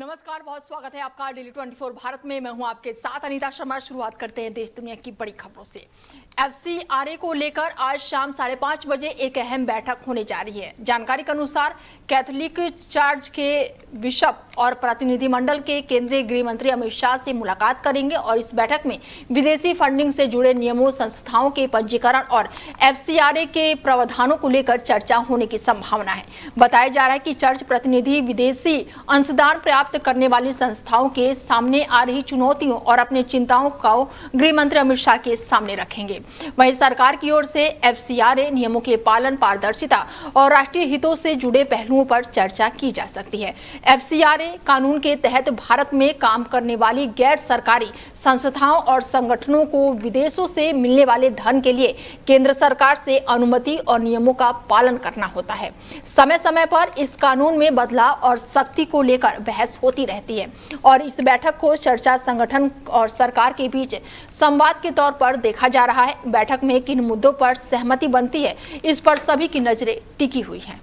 नमस्कार, बहुत स्वागत है आपका डेली 24 भारत में। मैं हूं आपके साथ अनीता शर्मा। शुरुआत करते हैं देश दुनिया की बड़ी खबरों से। एफसीआरए को लेकर आज शाम 5:30 बजे एक अहम बैठक होने जा रही है। जानकारी के अनुसार कैथोलिक चर्च के बिशप और प्रतिनिधिमंडल के केंद्रीय गृह मंत्री अमित शाह से मुलाकात करेंगे और इस बैठक में विदेशी फंडिंग से जुड़े नियमों, संस्थाओं के पंजीकरण और एफसीआरए के प्रावधानों को लेकर चर्चा होने की संभावना है। बताया जा रहा है कि चर्च प्रतिनिधि विदेशी अंशदान प्राप्त करने वाली संस्थाओं के सामने आ रही चुनौतियों और अपनी चिंताओं को गृह मंत्री अमित शाह के सामने रखेंगे। वहीं सरकार की ओर से एफसीआरए नियमों के पालन, पारदर्शिता और राष्ट्रीय हितों से जुड़े पहलुओं पर चर्चा की जा सकती है। एफसीआरए कानून के तहत भारत में काम करने वाली गैर सरकारी संस्थाओं और संगठनों को विदेशों से मिलने वाले धन के लिए केंद्र सरकार से अनुमति और नियमों का पालन करना होता है। समय समय पर इस कानून में बदलाव और सख्ती को लेकर बहस होती रहती है और इस बैठक को चर्चा संगठन और सरकार के बीच संवाद के तौर पर देखा जा रहा है। बैठक में किन मुद्दों पर सहमति बनती है, इस पर सभी की नजरें टिकी हुई हैं।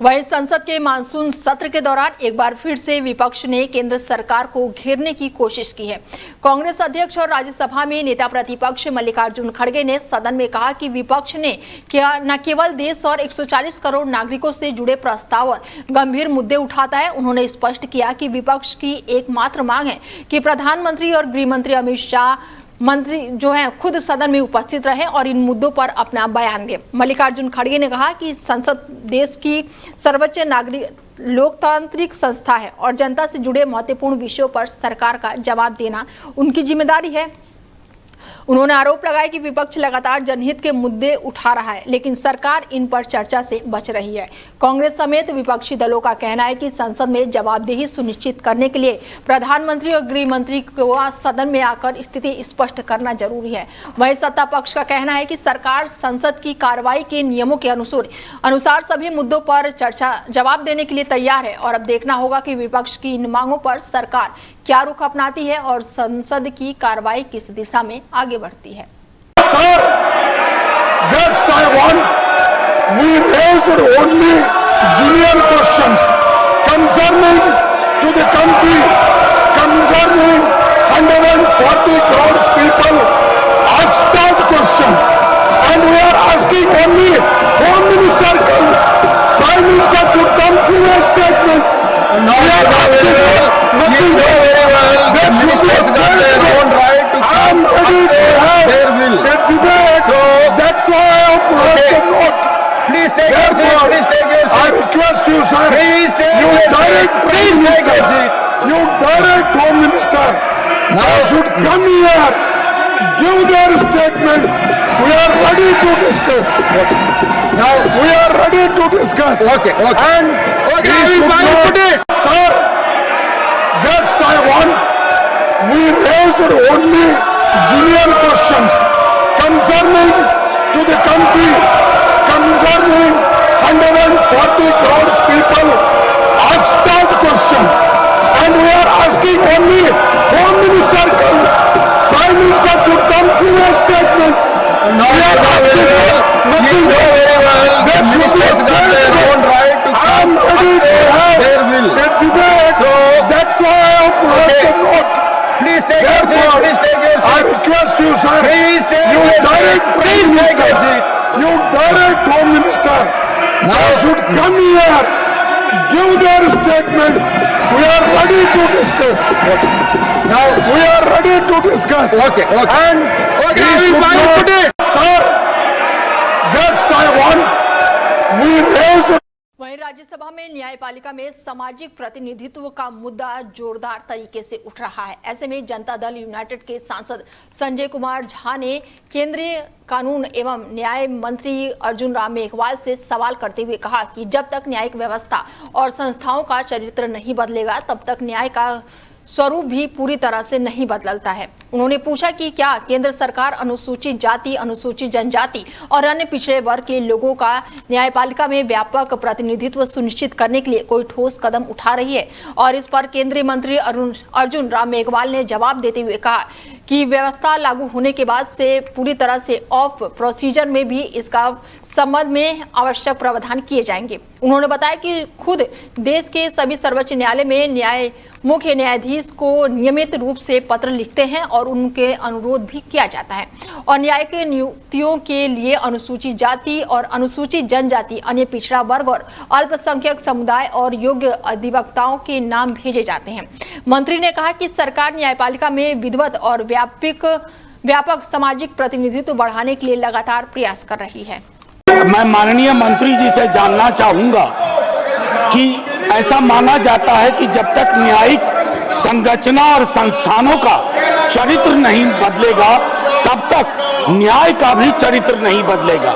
वहीं संसद के मानसून सत्र के दौरान एक बार फिर से विपक्ष ने केंद्र सरकार को घेरने की कोशिश की है। कांग्रेस अध्यक्ष और राज्यसभा में नेता प्रतिपक्ष मल्लिकार्जुन खड़गे ने सदन में कहा कि विपक्ष ने न केवल देश और 140 करोड़ नागरिकों से जुड़े प्रस्ताव और गंभीर मुद्दे उठाता है। उन्होंने स्पष्ट किया कि विपक्ष की एकमात्र मांग है कि प्रधानमंत्री और गृह मंत्री अमित शाह मंत्री जो है खुद सदन में उपस्थित रहे और इन मुद्दों पर अपना बयान दे। मल्लिकार्जुन खड़गे ने कहा कि संसद देश की सर्वोच्च नागरिक लोकतांत्रिक संस्था है और जनता से जुड़े महत्वपूर्ण विषयों पर सरकार का जवाब देना उनकी जिम्मेदारी है। उन्होंने आरोप लगाया कि विपक्ष लगातार जनहित के मुद्दे उठा रहा है, लेकिन सरकार इन पर चर्चा से बच रही है। कांग्रेस समेत विपक्षी दलों का कहना है कि संसद में जवाबदेही सुनिश्चित करने के लिए प्रधानमंत्री और गृह मंत्री को सदन में आकर स्थिति स्पष्ट करना जरूरी है। वहीं सत्ता पक्ष का कहना है कि सरकार संसद की कार्रवाई के नियमों के अनुसार सभी मुद्दों पर जवाब देने के लिए तैयार है और अब देखना होगा कि विपक्ष की इन मांगों पर सरकार क्या रुख अपनाती है और संसद की कार्रवाई किस दिशा में आगे बढ़ती है। Sir, just I want, we raised only genuine questions concerning to the country, concerning 140 crores people asked us question, and we are asking only Home Minister, Prime Minister should come to a statement. No, we are asking nothing. Ministers got their own right to I am ready to have their will. a debate. So That's why I have brought okay. the note. Please take your seat. Therefore, Please take your I seat. request you, sir. Please take You your direct seat. Prime Please take your Minister. seat. You direct Home Minister. Now should come here, give their statement. We are ready to discuss. Now we are ready to discuss. Okay, okay. And Okay, we I will should put not- it. Sir, just I want, we raised only genuine questions concerning to the country, concerning 140 crores people asked us question, and we are asking only Home Minister, Prime Minister should come to a statement. No, we are asking nothing. You know very well. There should be Ministers a got their statement. own right to I am come ready to have their will. a debate. So That's why I have brought okay. the note. Please take your seat. Therefore, Please take your I seat. request you, sir. Please take You your direct seat. Prime Please take your Minister. seat. You direct Home Minister. Now should come here, give their statement. We are ready to discuss. Now we are ready to discuss. Okay, okay. And Okay, we I will should find not- today. Sir, just I want, we raised. वहीं राज्यसभा में न्यायपालिका में सामाजिक प्रतिनिधित्व का मुद्दा जोरदार तरीके से उठ रहा है। ऐसे में जनता दल यूनाइटेड के सांसद संजय कुमार झा ने केंद्रीय कानून एवं न्याय मंत्री अर्जुन राम मेघवाल से सवाल करते हुए कहा कि जब तक न्यायिक व्यवस्था और संस्थाओं का चरित्र नहीं बदलेगा तब तक न्याय का स्वरूप भी पूरी तरह से नहीं बदलता है। उन्होंने पूछा कि क्या केंद्र सरकार अनुसूचित जाति, अनुसूचित जनजाति और अन्य पिछड़े वर्ग के लोगों का न्यायपालिका में व्यापक प्रतिनिधित्व सुनिश्चित करने के लिए कोई ठोस कदम उठा रही है। और इस पर केंद्रीय मंत्री अर्जुन राम मेघवाल ने जवाब देते हुए कहा कि व्यवस्था लागू होने के बाद से पूरी तरह से ऑफ प्रोसीजर में भी इसका संबंध में आवश्यक प्रावधान किए जाएंगे। उन्होंने बताया कि खुद देश के सभी सर्वोच्च न्यायालय में मुख्य न्यायाधीश को नियमित रूप से पत्र लिखते हैं और उनके अनुरोध भी किया जाता है और न्यायिक नियुक्तियों के लिए अनुसूचित जाति और अनुसूचित जनजाति, अन्य पिछड़ा वर्ग और अल्पसंख्यक समुदाय और योग्य अधिवक्ताओं के नाम भेजे जाते हैं। मंत्री ने कहा कि सरकार न्यायपालिका में विधिवत और व्यापक सामाजिक प्रतिनिधित्व बढ़ाने के लिए लगातार प्रयास कर रही है। मैं माननीय मंत्री जी से जानना चाहूंगा कि ऐसा माना जाता है कि जब तक न्यायिक संरचना और संस्थानों का चरित्र नहीं बदलेगा तब तक न्याय का भी चरित्र नहीं बदलेगा।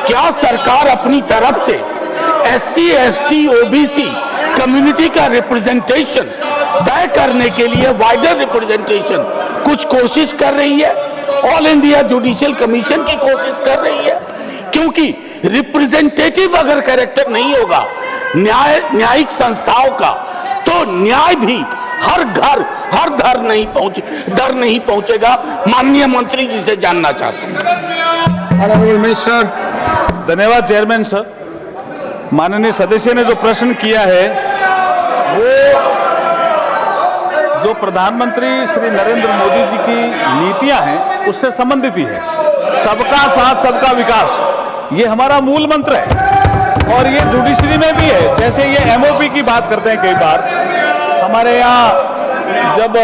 क्या सरकार अपनी तरफ से SC, ST, OBC कम्युनिटी का रिप्रेजेंटेशन तय करने के लिए वाइडर रिप्रेजेंटेशन कुछ कोशिश कर रही है? ऑल इंडिया जुडिशियल कमीशन की कोशिश कर रही है? क्योंकि रिप्रेजेंटेटिव अगर कैरेक्टर नहीं होगा न्यायिक संस्थाओं का तो न्याय भी हर घर हर दर नहीं पहुंचेगा। माननीय मंत्री जी से जानना चाहता हूं। Honourable minister. धन्यवाद चेयरमैन सर। माननीय सदस्य ने जो प्रश्न किया है वो जो प्रधानमंत्री श्री नरेंद्र मोदी जी की नीतियां हैं उससे संबंधित ही है। सबका साथ सबका विकास ये हमारा मूल मंत्र है और ये जुडिशरी में भी है। जैसे ये MOP की बात करते हैं कई बार, हमारे यहाँ जब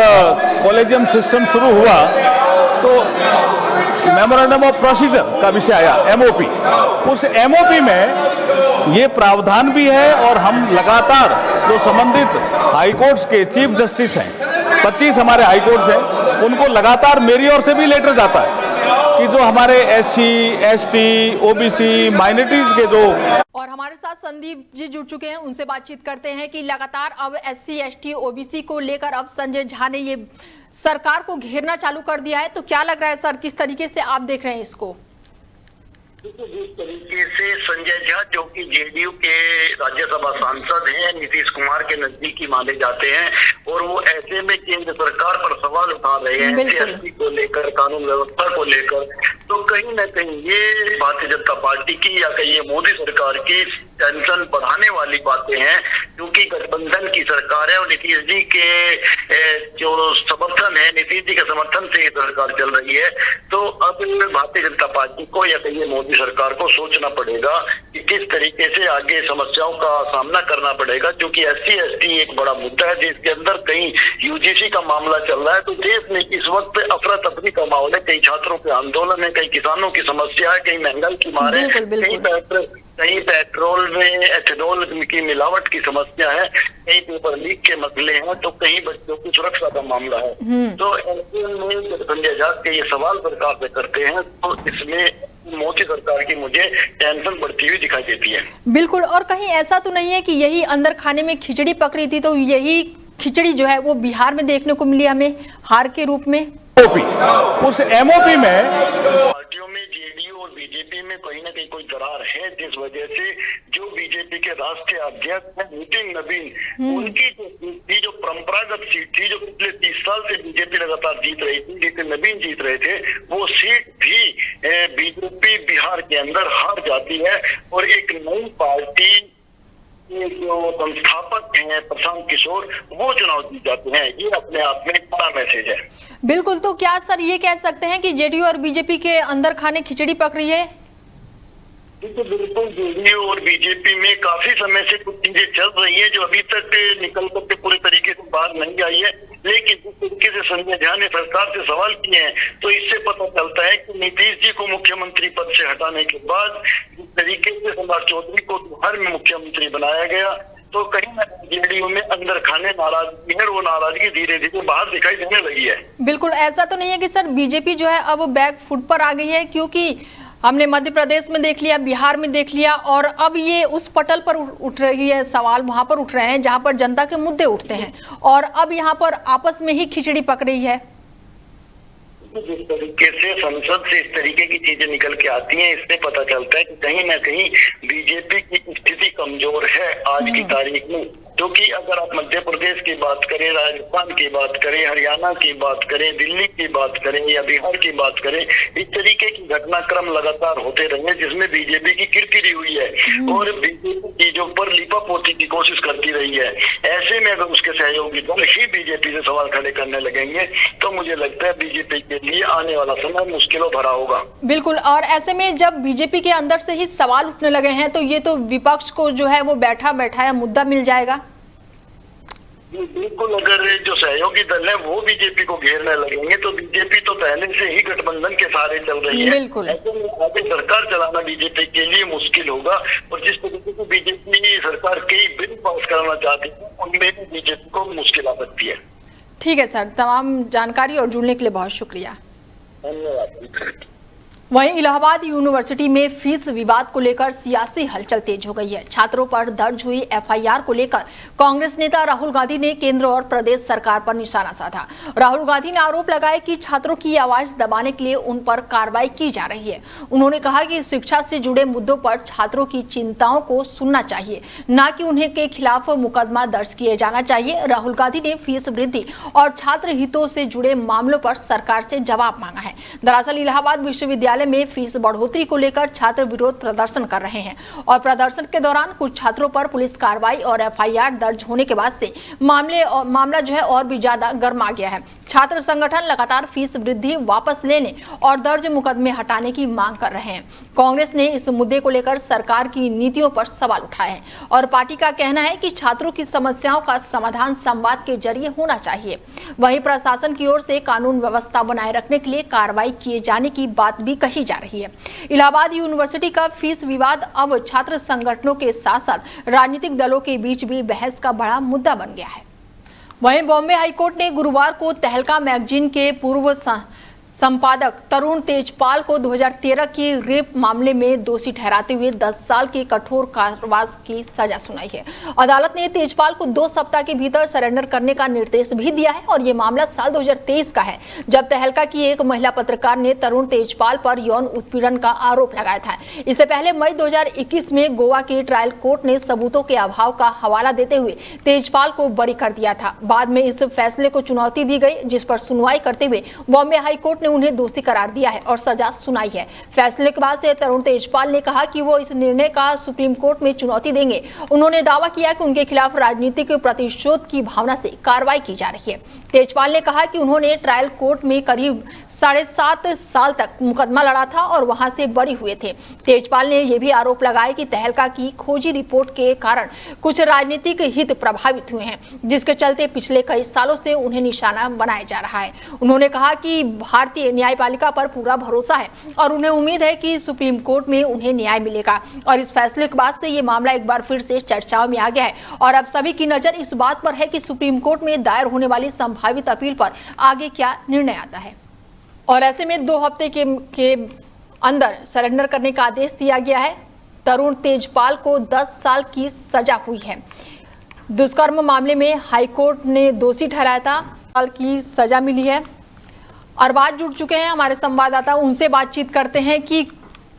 कॉलेजियम सिस्टम शुरू हुआ तो मेमोरेंडम ऑफ प्रोसीजर का विषय आया MOP। उस MOP में ये प्रावधान भी है और हम लगातार जो संबंधित हाई कोर्ट्स के चीफ जस्टिस हैं, 25 हमारे हाई कोर्ट्स हैं, उनको लगातार मेरी ओर से भी लेटर जाता है कि जो हमारे SC, ST, OBC माइनॉरिटीज के जो। और हमारे साथ संदीप जी जुड़ चुके हैं, उनसे बातचीत करते हैं कि लगातार अब SC, ST, OBC को लेकर अब संजय झा ने ये सरकार को घेरना चालू कर दिया है, तो क्या लग रहा है सर, किस तरीके से आप देख रहे हैं इसको? जिस तरीके से संजय झा जो कि JDU के राज्यसभा सांसद हैं, नीतीश कुमार के नजदीकी माने जाते हैं और वो ऐसे में केंद्र सरकार पर सवाल उठा रहे हैं SC को लेकर, कानून व्यवस्था को लेकर, तो कहीं न कहीं ये भारतीय जनता पार्टी की या कहीं ये मोदी सरकार की टेंशन बढ़ाने वाली बातें हैं। क्योंकि गठबंधन की सरकार है और नीतीश जी के जो समर्थन है, नीतीश जी के समर्थन से ये सरकार चल रही है। तो अब भारतीय जनता पार्टी को या कहीं मोदी सरकार को सोचना पड़ेगा कि किस तरीके से आगे समस्याओं का सामना करना पड़ेगा। क्योंकि SC, ST एक बड़ा मुद्दा है देश के अंदर, कहीं UGC का मामला चल रहा है, तो देश में इस वक्त अफरा तफरी का माहौल है। कई छात्रों के आंदोलन है, कई किसानों की समस्या है, कहीं महंगाई की मार है, कहीं पेट्रोल में एथेनॉल की मिलावट की समस्या है, कहीं पेपर लीक के मसले हैं, तो कहीं बच्चों की सुरक्षा का मामला है। तो ऐसे में संजय झा के ये सवाल सरकार से करते हैं तो इसमें मोदी सरकार की मुझे टेंशन बढ़ती हुई दिखाई देती है। बिल्कुल। और कहीं ऐसा तो नहीं है कि यही अंदर खाने में खिचड़ी पकड़ी थी, तो यही खिचड़ी जो है वो बिहार में देखने को मिली हमें हार के रूप में? उस MOP में पार्टियों में JDU और BJP में कहीं ना कहीं कोई दरार है, जिस वजह से जो BJP के राष्ट्रीय अध्यक्ष हैं नितिन नवीन, उनकी जो सीट थी, जो परंपरागत सीट थी, जो पिछले 30 साल से BJP लगातार जीत रही थी, नितिन नवीन जीत रहे थे, वो सीट भी BJP बिहार के अंदर हार जाती है और एक नई पार्टी जो संस्थापक हैं प्रशांत किशोर, वो चुनाव जीत जाते हैं। ये अपने आप में एक बड़ा मैसेज है। बिल्कुल। तो क्या सर ये कह सकते हैं कि JDU और BJP के अंदर खाने खिचड़ी पक रही है? बिल्कुल JDU और BJP में काफी समय से कुछ चीजें चल रही है जो अभी तक निकल करके पूरे तरीके से बाहर नहीं आई है। लेकिन जिस तरीके से संजय झा ने सरकार से सवाल किए हैं तो इससे पता चलता है कि नीतीश जी को मुख्यमंत्री पद से हटाने के बाद जिस तरीके से सम्राट चौधरी को बिहार में मुख्यमंत्री बनाया गया, तो कहीं ना JDU में अंदर खाने नाराजगी है, वो नाराजगी धीरे धीरे बाहर दिखाई देने लगी है। बिल्कुल। ऐसा तो नहीं है कि सर BJP जो है अब बैक फुट पर आ गई है, क्योंकि हमने मध्य प्रदेश में देख लिया, बिहार में देख लिया, और अब ये उस पटल पर उठ रही है, सवाल वहां पर उठ रहे हैं जहां पर जनता के मुद्दे उठते हैं, और अब यहाँ पर आपस में ही खिचड़ी पक रही है। जिस तरीके से संसद से इस तरीके की चीजें निकल के आती हैं, इससे पता चलता है कि कहीं ना कहीं बीजेपी की स्थिति कमजोर है आज की तारीख में। क्योंकि अगर आप मध्य प्रदेश की बात करें, राजस्थान की बात करें, हरियाणा की बात करें, दिल्ली की बात करें या बिहार की बात करें, इस तरीके की घटनाक्रम लगातार होते रहे जिसमें बीजेपी की किरकिरी हुई है और बीजेपी की जो पर लिपापोती की कोशिश करती रही है। ऐसे में अगर उसके सहयोगी दल ही बीजेपी से सवाल खड़े करने लगेंगे तो मुझे लगता है बीजेपी के लिए आने वाला समय मुश्किलों भरा होगा। बिल्कुल, और ऐसे में जब बीजेपी के अंदर से ही सवाल उठने लगे हैं तो ये तो विपक्ष को जो है वो बैठा बैठाया मुद्दा मिल जाएगा। बिल्कुल, अगर जो सहयोगी दल है वो बीजेपी को घेरने लगेंगे तो बीजेपी तो पहले से ही गठबंधन के सहारे चल रही है। बिल्कुल, ऐसे में आगे सरकार चलाना बीजेपी के लिए मुश्किल होगा और जिस तरीके से बीजेपी सरकार कई बिल पास कराना चाहती है उनमें भी बीजेपी को मुश्किल आ सकती है। ठीक है सर, तमाम जानकारी और जुड़ने के लिए बहुत शुक्रिया। धन्यवाद। वहीं इलाहाबाद यूनिवर्सिटी में फीस विवाद को लेकर सियासी हलचल तेज हो गई है। छात्रों पर दर्ज हुई एफआईआर को लेकर कांग्रेस नेता राहुल गांधी ने केंद्र और प्रदेश सरकार पर निशाना साधा। राहुल गांधी ने आरोप लगाया कि छात्रों की आवाज दबाने के लिए उन पर कार्रवाई की जा रही है। उन्होंने कहा कि शिक्षा से जुड़े मुद्दों पर छात्रों की चिंताओं को सुनना चाहिए, न कि उन्हें के खिलाफ मुकदमा दर्ज किए जाना चाहिए। राहुल गांधी ने फीस वृद्धि और छात्र हितों से जुड़े मामलों पर सरकार से जवाब मांगा है। दरअसल इलाहाबाद विश्वविद्यालय में फीस बढ़ोतरी को लेकर छात्र विरोध प्रदर्शन कर रहे हैं और प्रदर्शन के दौरान कुछ छात्रों पर पुलिस कार्रवाई और एफआईआर दर्ज होने के बाद से मामला जो है और भी ज्यादा गर्मा गया है। छात्र संगठन लगातार फीस वृद्धि वापस लेने और दर्ज मुकदमे हटाने की मांग कर रहे हैं। कांग्रेस ने इस मुद्दे को लेकर सरकार की नीतियों पर सवाल उठाए हैं और पार्टी का कहना है कि छात्रों की समस्याओं का समाधान संवाद के जरिए होना चाहिए। वहीं प्रशासन की ओर से कानून व्यवस्था बनाए रखने के लिए कार्रवाई किए जाने की बात भी कही जा रही है। इलाहाबाद यूनिवर्सिटी का फीस विवाद अब छात्र संगठनों के साथ साथ राजनीतिक दलों के बीच भी बहस का बड़ा मुद्दा बन गया है। वहीं बॉम्बे हाईकोर्ट ने गुरुवार को तहलका मैगजीन के पूर्व संपादक तरुण तेजपाल को 2013 के रेप मामले में दोषी ठहराते हुए 10 साल के कठोर कारावास की सजा सुनाई है। अदालत ने तेजपाल को 2 सप्ताह के भीतर सरेंडर करने का निर्देश भी दिया है और ये मामला साल 2023 का है, जब तहलका की एक महिला पत्रकार ने तरुण तेजपाल पर यौन उत्पीड़न का आरोप लगाया था। इससे पहले मई 2021 में गोवा की ट्रायल कोर्ट ने सबूतों के अभाव का हवाला देते हुए तेजपाल को बरी कर दिया था। बाद में इस फैसले को चुनौती दी गई, जिस पर सुनवाई करते हुए बॉम्बे हाईकोर्ट उन्हें दोषी करार दिया है और सजा सुनाई है। फैसले के बाद से तरुण तेजपाल ने कहा कि वो इस निर्णय का सुप्रीम कोर्ट में चुनौती देंगे। उन्होंने दावा किया कि उनके खिलाफ राजनीतिक प्रतिशोध की भावना से कार्रवाई की जा रही है। तेजपाल ने कहा कि उन्होंने ट्रायल कोर्ट में करीब 7.5 साल तक मुकदमा लड़ा था और वहां से बरी हुए थे। तेजपाल ने यह भी आरोप लगाया कि तहलका की खोजी रिपोर्ट के कारण कुछ राजनीतिक हित प्रभावित हुए हैं, जिसके चलते पिछले कई सालों से उन्हें निशाना बनाया जा रहा है। उन्होंने कहा कि भारतीय न्यायपालिका पर पूरा भरोसा है और उन्हें उम्मीद है कि सुप्रीम कोर्ट में उन्हें न्याय मिलेगा और इस फैसले के बाद से ये मामला एक बार फिर से चर्चाओं में आ गया है और अब सभी की नजर इस बात पर है कि सुप्रीम कोर्ट में दायर होने वाली संभावित अपील पर आगे क्या निर्णय आता है। और ऐसे में 2 हफ्ते के अंदर सरेंडर करने का आदेश दिया गया है। तरुण तेजपाल को 10 साल की सजा हुई है। दुष्कर्म मामले में हाईकोर्ट ने दोषी ठहराया था, साल की सजा मिली है। और बात जुड़ चुके हैं हमारे संवाददाता, उनसे बातचीत करते हैं कि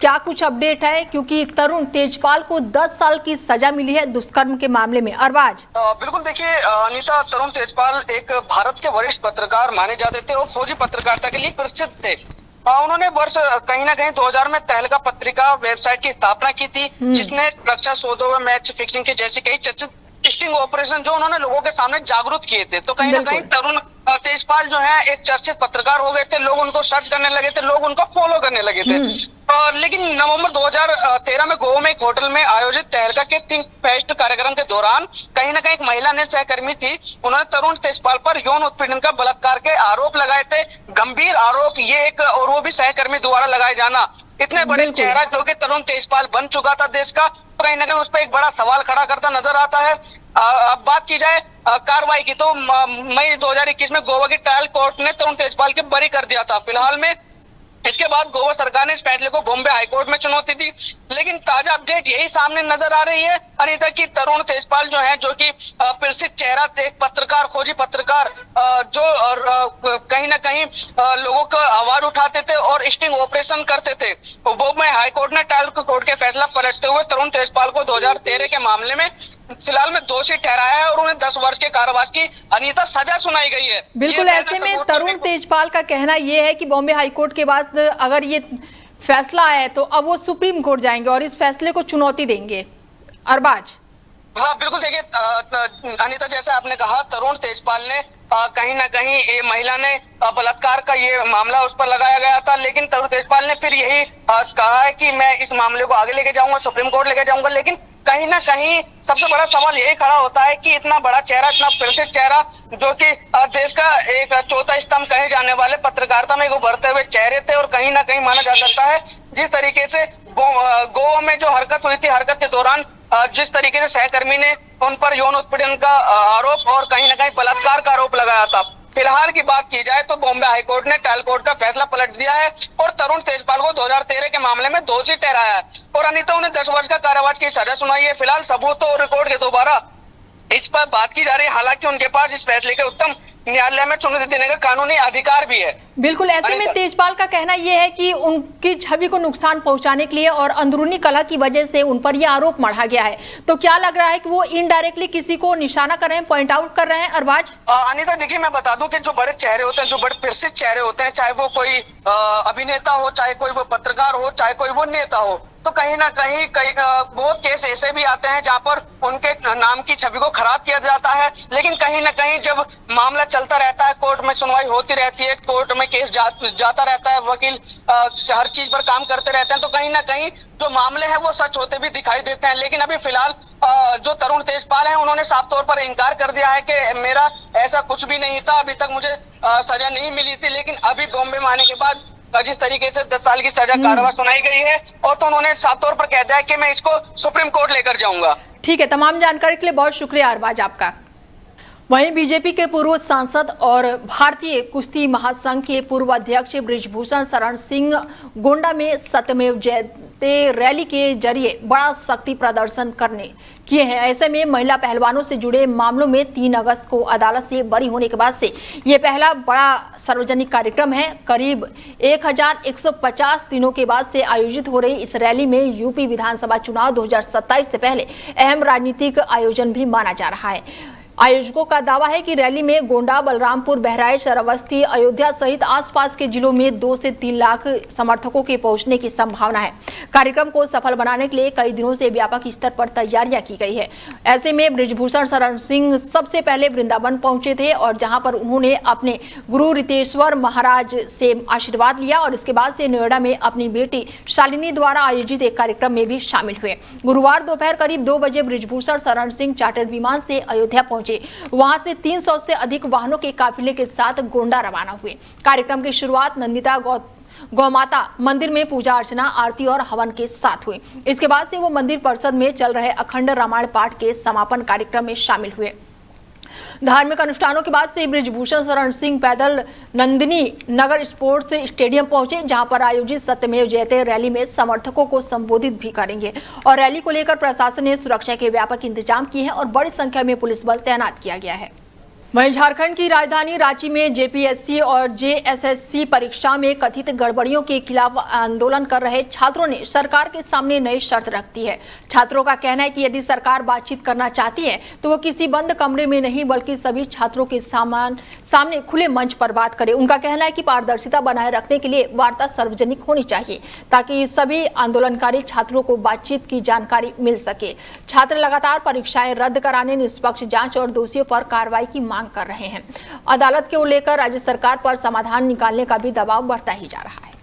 क्या कुछ अपडेट है, क्योंकि तरुण तेजपाल को 10 साल की सजा मिली है दुष्कर्म के मामले में। अरबाज। बिल्कुल, देखिए अनीता, तरुण तेजपाल एक भारत के वरिष्ठ पत्रकार माने जाते थे और खोजी पत्रकारिता के लिए प्रसिद्ध थे। उन्होंने वर्ष कहीं ना कहीं 2000 में तहलका पत्रिका वेबसाइट की स्थापना की थी, जिसने रक्षा सौदों व मैच फिक्सिंग की जैसी कई चर्चित स्टिंग ऑपरेशन जो उन्होंने लोगों के सामने जागरूक किए थे। तो कहीं ना कहीं तरुण तेजपाल जो है एक चर्चित पत्रकार हो गए थे, लोग उनको सर्च करने लगे थे, लोग उनको फॉलो करने लगे थे। लेकिन नवंबर 2013 में गोवा में एक होटल में आयोजित तहलका के थिंक फेस्ट कार्यक्रम के दौरान कहीं ना कहीं एक महिला ने सहकर्मी थी, उन्होंने तरुण तेजपाल पर यौन उत्पीड़न का बलात्कार के आरोप लगाए थे। गंभीर आरोप ये एक, और वो भी सहकर्मी द्वारा लगाए जाना। इतने बड़े चेहरा जो कि तरुण तेजपाल बन चुका था देश का, कहीं ना कहीं उस पर एक बड़ा सवाल खड़ा करता नजर आता है। अब बात की जाए कार्रवाई की, तो मई 2021 में गोवा की ट्रायल कोर्ट ने तरुण तेजपाल के बरी कर दिया था। फिलहाल में इसके बाद गोवा सरकार ने इस फैसले को बॉम्बे हाईकोर्ट में चुनौती दी, लेकिन ताजा अपडेट यही सामने नजर आ रही है अनीता की तरुण तेजपाल जो है, जो कि प्रसिद्ध चेहरा थे, पत्रकार, खोजी पत्रकार, जो कहीं ना कहीं लोगों का आवाज उठाते थे और स्टिंग ऑपरेशन करते थे, वो में हाईकोर्ट ने ट्रायल कोर्ट के फैसला पलटते हुए तरुण तेजपाल को 2013 के मामले में फिलहाल में दोषी ठहराया है और उन्हें 10 वर्ष के कारावास की अनीता सजा सुनाई गई है। बिल्कुल, ऐसे में तरुण तेजपाल का कहना यह है कि बॉम्बे हाईकोर्ट के बाद अगर ये फैसला आया है तो अब वो सुप्रीम कोर्ट जाएंगे और इस फैसले को चुनौती देंगे। अरबाज। हाँ बिल्कुल, देखिए अनीता, जैसे आपने कहा, तरुण तेजपाल ने कहीं ना कहीं ये महिला ने बलात्कार का ये मामला उस पर लगाया गया था, लेकिन तरुण तेजपाल ने फिर यही कहा है कि मैं इस मामले को आगे लेके जाऊंगा, सुप्रीम कोर्ट लेके जाऊंगा। लेकिन कहीं ना कहीं सबसे बड़ा सवाल यही खड़ा होता है कि इतना बड़ा चेहरा, इतना प्रसिद्ध चेहरा, जो कि देश का एक चौथा स्तंभ कहे जाने वाले पत्रकारिता में उभरते हुए चेहरे थे, और कहीं ना कहीं माना जा सकता है जिस तरीके से गोवा में जो हरकत हुई थी, हरकत के दौरान जिस तरीके से सहकर्मी ने उन पर यौन उत्पीड़न का आरोप और कहीं ना कहीं बलात्कार का आरोप लगाया था। फिलहाल की बात की जाए तो बॉम्बे हाईकोर्ट ने ट्रायल कोर्ट का फैसला पलट दिया है और तरुण तेजपाल को 2013 के मामले में दोषी ठहराया है और अनीता उन्हें 10 वर्ष का कारावास की सजा सुनाई है। फिलहाल सबूत और रिकॉर्ड के दोबारा इस पर बात की जा रही है, हालांकि उनके पास इस फैसले के उत्तम न्यायालय में चुनौती देने का कानूनी अधिकार भी है। बिल्कुल, ऐसे में तेजपाल का कहना यह है कि उनकी छवि को नुकसान पहुंचाने के लिए और अंदरूनी कलह की वजह से उन पर यह आरोप मढ़ा गया है। तो क्या लग रहा है कि वो इनडायरेक्टली किसी को निशाना कर रहे हैं, पॉइंट आउट कर रहे हैं? अरबाज। अनीता, देखिए मैं बता दूं कि जो बड़े चेहरे होते हैं, जो बड़े प्रसिद्ध चेहरे होते हैं, चाहे वो कोई अभिनेता हो, चाहे कोई वो पत्रकार हो, चाहे कोई वो नेता हो, तो कहीं ना कहीं बहुत केस ऐसे भी आते हैं जहां पर उनके नाम की छवि को खराब किया जाता है। लेकिन कहीं ना कहीं जब मामला चलता रहता है, कोर्ट में सुनवाई होती रहती है, कोर्ट में केस जाता रहता है, वकील हर चीज पर काम करते रहते हैं, तो कहीं ना कहीं जो मामले हैं वो सच होते भी दिखाई देते हैं। लेकिन अभी फिलहाल जो तरुण तेजपाल है, उन्होंने साफ तौर पर इनकार कर दिया है कि मेरा ऐसा कुछ भी नहीं था, अभी तक मुझे सजा नहीं मिली थी। लेकिन अभी बॉम्बे में आने के बाद जिस तरीके से 10 साल की सजा कारावास सुनाई गई है, और तो उन्होंने साफ तौर पर कह दिया है कि मैं इसको सुप्रीम कोर्ट लेकर जाऊंगा। ठीक है, तमाम जानकारी के लिए बहुत शुक्रिया अरबाज आपका। वहीं बीजेपी के पूर्व सांसद और भारतीय कुश्ती महासंघ के पूर्व अध्यक्ष बृजभूषण शरण सिंह गोंडा में सत्यमेव जयते रैली के जरिए बड़ा शक्ति प्रदर्शन किए हैं। ऐसे में महिला पहलवानों से जुड़े मामलों में 3 अगस्त को अदालत से बरी होने के बाद से ये पहला बड़ा सार्वजनिक कार्यक्रम है। करीब 1150 दिनों के बाद से आयोजित हो रही इस रैली में यूपी विधानसभा चुनाव 2027 से पहले अहम राजनीतिक आयोजन भी माना जा रहा है। आयोजकों का दावा है कि रैली में गोंडा, बलरामपुर, बहराइच, श्रावस्ती, अयोध्या सहित आसपास के जिलों में 2 से 3 लाख समर्थकों के पहुंचने की संभावना है। कार्यक्रम को सफल बनाने के लिए कई दिनों से व्यापक स्तर पर तैयारियां की गई है। ऐसे में बृजभूषण शरण सिंह सबसे पहले वृंदावन पहुंचे थे और जहां पर उन्होंने अपने गुरु रितेश्वर महाराज से आशीर्वाद लिया और इसके बाद से नोएडा में अपनी बेटी शालिनी द्वारा आयोजित एक कार्यक्रम में भी शामिल हुए। गुरुवार दोपहर करीब 2 बजे बृजभूषण शरण सिंह चार्टर्ड विमान से अयोध्या पहुंचे। वहां से 300 से अधिक वाहनों के काफिले के साथ गोंडा रवाना हुए। कार्यक्रम की शुरुआत नंदिता गौमाता मंदिर में पूजा अर्चना, आरती और हवन के साथ हुई। इसके बाद से वो मंदिर परिसर में चल रहे अखंड रामायण पाठ के समापन कार्यक्रम में शामिल हुए। धार्मिक अनुष्ठानों के बाद से बृजभूषण शरण सिंह पैदल नंदिनी नगर स्पोर्ट्स स्टेडियम पहुंचे, जहां पर आयोजित सत्यमेव जयते रैली में समर्थकों को संबोधित भी करेंगे। और रैली को लेकर प्रशासन ने सुरक्षा के व्यापक इंतजाम किए हैं और बड़ी संख्या में पुलिस बल तैनात किया गया है। वहीं झारखंड की राजधानी रांची में जेपीएससी और जेएसएससी परीक्षा में कथित गड़बड़ियों के खिलाफ आंदोलन कर रहे छात्रों ने सरकार के सामने नई शर्त रख दी है। छात्रों का कहना है कि यदि सरकार बातचीत करना चाहती है तो वो किसी बंद कमरे में नहीं बल्कि सभी छात्रों के सामने खुले मंच पर बात करे। उनका कहना है कि पारदर्शिता बनाए रखने के लिए वार्ता सार्वजनिक होनी चाहिए ताकि सभी आंदोलनकारी छात्रों को बातचीत की जानकारी मिल सके। छात्र लगातार परीक्षाएं रद्द कराने, निष्पक्ष जांच और दोषियों पर कार्रवाई की मांग कर रहे हैं। अदालत को लेकर राज्य सरकार पर समाधान निकालने का भी दबाव बढ़ता ही जा रहा है।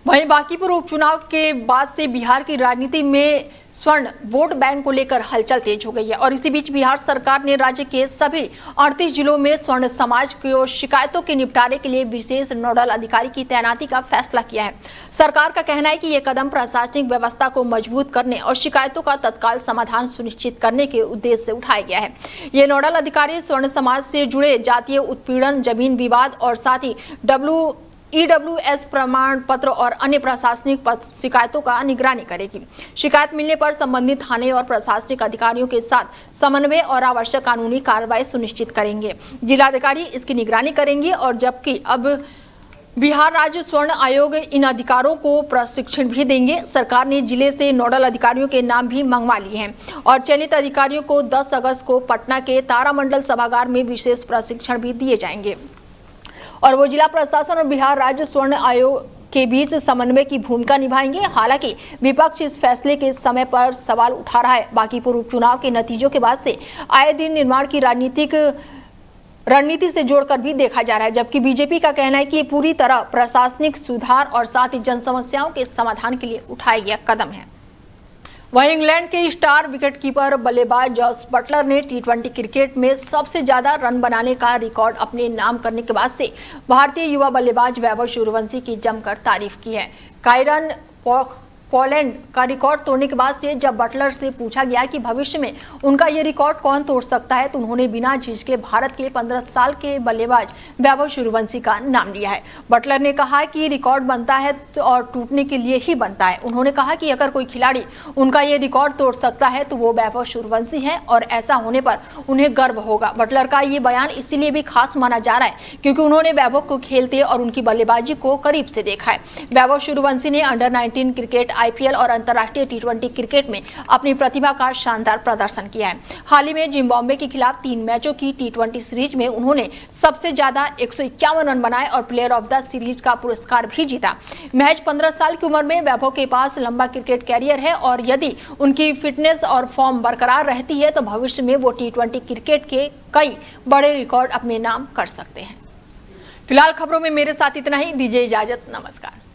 वहीं बांकीपुर उपचुनाव के बाद से बिहार की राजनीति में स्वर्ण वोट बैंक को लेकर हलचल तेज हो गई है और इसी बीच बिहार सरकार ने राज्य के सभी 38 जिलों में स्वर्ण समाज की शिकायतों के निपटारे के लिए विशेष नोडल अधिकारी की तैनाती का फैसला किया है। सरकार का कहना है कि यह कदम प्रशासनिक व्यवस्था को मजबूत करने और शिकायतों का तत्काल समाधान सुनिश्चित करने के उद्देश्य से उठाया गया है। ये नोडल अधिकारी स्वर्ण समाज से जुड़े जातीय उत्पीड़न, जमीन विवाद और साथ ही EWS प्रमाण पत्र और अन्य प्रशासनिक शिकायतों का निगरानी करेगी। शिकायत मिलने पर संबंधित थाने और प्रशासनिक अधिकारियों के साथ समन्वय और आवश्यक कानूनी कार्रवाई सुनिश्चित करेंगे। जिलाधिकारी इसकी निगरानी करेंगे और जबकि अब बिहार राज्य स्वर्ण आयोग इन अधिकारों को प्रशिक्षण भी देंगे। सरकार ने जिले से नोडल अधिकारियों के नाम भी मंगवा लिए हैं और चयनित अधिकारियों को 10 अगस्त को पटना के तारामंडल सभागार में विशेष प्रशिक्षण भी दिए जाएंगे और वो जिला प्रशासन और बिहार राज्य स्वर्ण आयोग के बीच समन्वय की भूमिका निभाएंगे। हालांकि विपक्ष इस फैसले के समय पर सवाल उठा रहा है। बांकीपुर उपचुनाव के नतीजों के बाद से आए दिन निर्माण की रणनीति से जोड़कर भी देखा जा रहा है, जबकि बीजेपी का कहना है कि ये पूरी तरह प्रशासनिक सुधार और साथ ही जन समस्याओं के समाधान के लिए उठाया गया कदम है। वहीं इंग्लैंड के स्टार विकेटकीपर बल्लेबाज जॉस बटलर ने T20 क्रिकेट में सबसे ज्यादा रन बनाने का रिकॉर्ड अपने नाम करने के बाद से भारतीय युवा बल्लेबाज वैभव सूर्यवंशी की जमकर तारीफ की है। कायरन पोलैंड का रिकॉर्ड तोड़ने के बाद से जब बटलर से पूछा गया कि भविष्य में उनका ये रिकॉर्ड कौन तोड़ सकता है, तो उन्होंने बिना झिझके भारत के 15 साल के बल्लेबाज वैभव सूर्यवंशी का नाम लिया है। बटलर ने कहा कि रिकॉर्ड बनता है और टूटने के लिए ही बनता है। उन्होंने कहा कि अगर कोई खिलाड़ी उनका ये रिकॉर्ड तोड़ सकता है तो वो वैभव सूर्यवंशी है और ऐसा होने पर उन्हें गर्व होगा। बटलर का ये बयान इसीलिए भी खास माना जा रहा है क्योंकि उन्होंने वैभव को खेलते और उनकी बल्लेबाजी को करीब से देखा है। वैभव सूर्यवंशी ने अंडर 19 क्रिकेट, IPL और अंतर्राष्ट्रीय T20 क्रिकेट में अपनी प्रतिभा का शानदार प्रदर्शन किया है। हाल ही में जिम्बाब्वे के खिलाफ 3 मैचों की T20 सीरीज में उन्होंने सबसे ज्यादा 151 रन बनाए और प्लेयर ऑफ द सीरीज का पुरस्कार भी जीता। महज 15 साल की उम्र में वैभव के पास लंबा क्रिकेट कैरियर है और यदि उनकी फिटनेस और फॉर्म बरकरार रहती है तो भविष्य में वो T20 क्रिकेट के कई बड़े रिकॉर्ड अपने नाम कर सकते हैं। फिलहाल खबरों में मेरे साथ इतना ही। दीजिए इजाजत, नमस्कार।